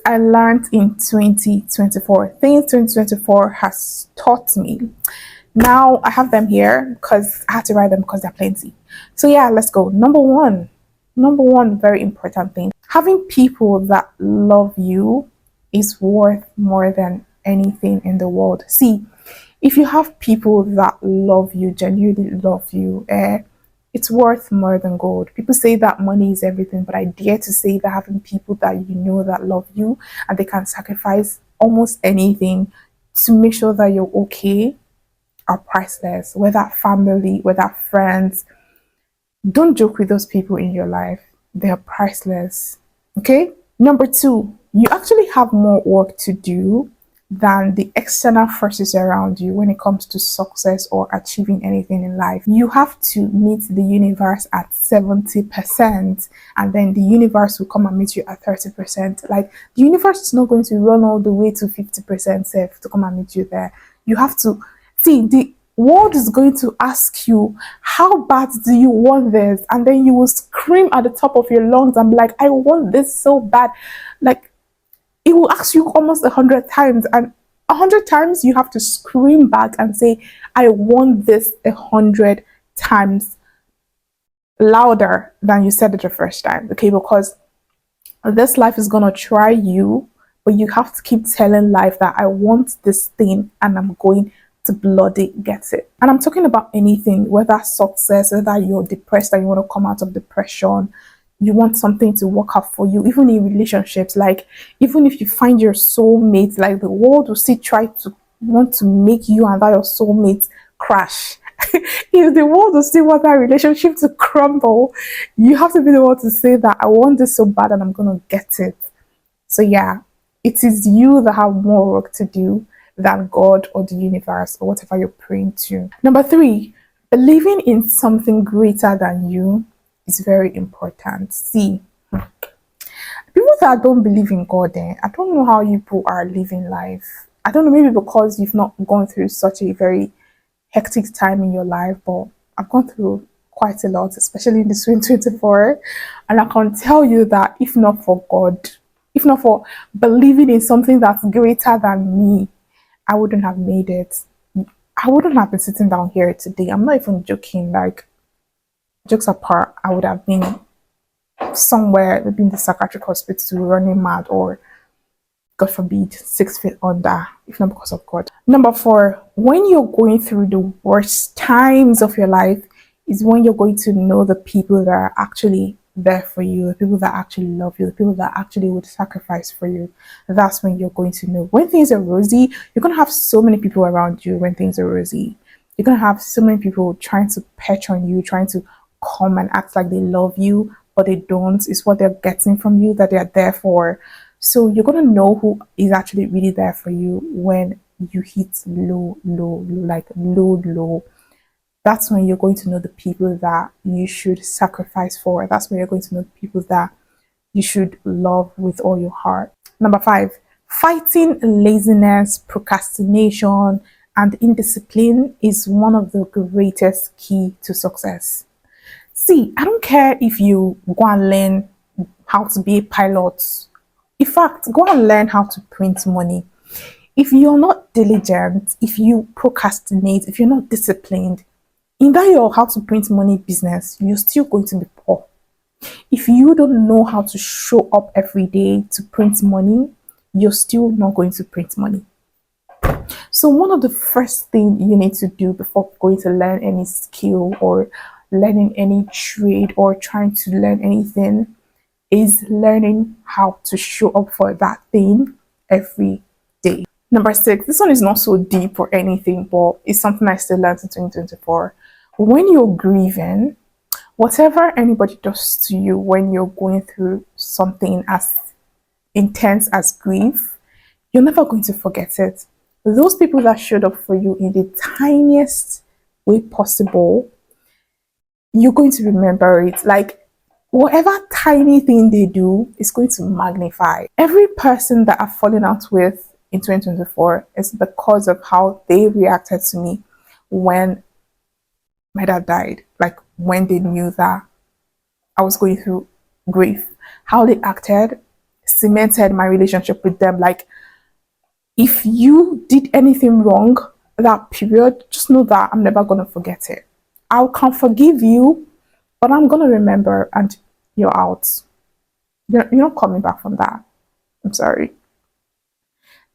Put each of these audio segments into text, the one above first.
I learned in 2024, things 2024 has taught me. Now I have them here because I had to write them because they're plenty. So yeah, let's go. Number one, very important thing. Having people that love you is worth more than anything in the world. See, if you have people that love you, genuinely love you, it's worth more than gold. People say that money is everything, but I dare to say that having people that you know that love you and they can sacrifice almost anything to make sure that you're okay are priceless. Whether family, whether friends, don't joke with those people in your life. They are priceless. Okay? Number two, you actually have more work to do than the external forces around you when it comes to success or achieving anything in life. You have to meet the universe at 70%, and then the universe will come and meet you at 30%. Like, the universe is not going to run all the way to 50% safe to come and meet you there. You have to see the world is going to ask you, how bad do you want this? And then you will scream at the top of your lungs and be like, I want this so bad. Like, it will ask you almost 100 times, and 100 times you have to scream back and say, I want this 100 times louder than you said it the first time. Okay, because this life is gonna try you, but you have to keep telling life that I want this thing and I'm going to bloody get it. And I'm talking about anything, whether success, whether you're depressed and you want to come out of depression, you want something to work out for you, even in relationships. Like, even if you find your soulmate, like, the world will still try to want to make you and that your soulmate crash. If the world will still want that relationship to crumble, you have to be the one to say that I want this so bad and I'm gonna get it. So yeah, it is you that have more work to do than God or the universe or whatever you're praying to. Number three, believing in something greater than you is very important. See, people that don't believe in God, I don't know how you people are living life. I don't know, maybe because you've not gone through such a very hectic time in your life, but I've gone through quite a lot, especially in this 2024. And I can tell you that if not for God, if not for believing in something that's greater than me, I wouldn't have made it. I wouldn't have been sitting down here today. I'm not even joking. Like, jokes apart, I would have been somewhere, maybe in the psychiatric hospital, running mad, or God forbid, 6 feet under, if not because of God. Number four, when you're going through the worst times of your life, is when you're going to know the people that are actually there for you, the people that actually love you, the people that actually would sacrifice for you. That's when you're going to know. When things are rosy, you're going to have so many people around you when things are rosy. You're going to have so many people trying to perch on you, trying to come and act like they love you, but they don't. It's what they're getting from you that they're there for. So you're going to know who is actually really there for you when you hit low, low, low, like low, low. That's when you're going to know the people that you should sacrifice for. That's when you're going to know the people that you should love with all your heart. Number five, fighting laziness, procrastination, and indiscipline is one of the greatest key to success. See, I don't care if you go and learn how to be a pilot. In fact, go and learn how to print money. If you're not diligent, if you procrastinate, if you're not disciplined, in that your how to print money business, you're still going to be poor. If you don't know how to show up every day to print money, you're still not going to print money. So one of the first things you need to do before going to learn any skill or learning any trade or trying to learn anything is learning how to show up for that thing every day. Number six, this one is not so deep or anything, but it's something I still learned in 2024. When you're grieving, whatever anybody does to you when you're going through something as intense as grief, you're never going to forget it. Those people that showed up for you in the tiniest way possible, you're going to remember it. Like, whatever tiny thing they do is going to magnify. Every person that I've fallen out with in 2024 is because of how they reacted to me when my dad died. Like, when they knew that I was going through grief, how they acted cemented my relationship with them. Like, if you did anything wrong that period, just know that I'm never gonna forget it. I can forgive you, but I'm gonna remember, and you're out. You're not coming back from that. I'm sorry.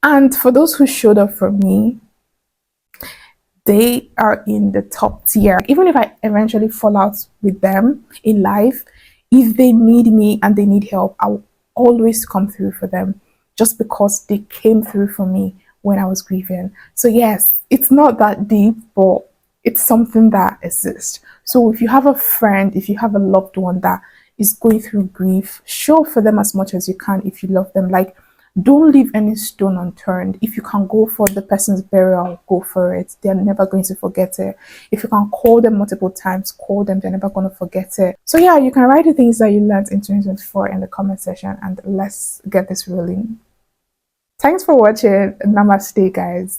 And for those who showed up for me, they are in the top tier. Even if I eventually fall out with them in life, if they need me and they need help, I'll always come through for them just because they came through for me when I was grieving. So, yes, it's not that deep, but it's something that exists. So, if you have a friend, if you have a loved one that is going through grief, show for them as much as you can if you love them. Like, don't leave any stone unturned. If you can go for the person's burial, go for it. They're never going to forget it. If you can call them multiple times, call them. They're never going to forget it. So yeah, you can write the things that you learned in 2024 in the comment section, and let's get this rolling. Thanks for watching. Namaste, guys.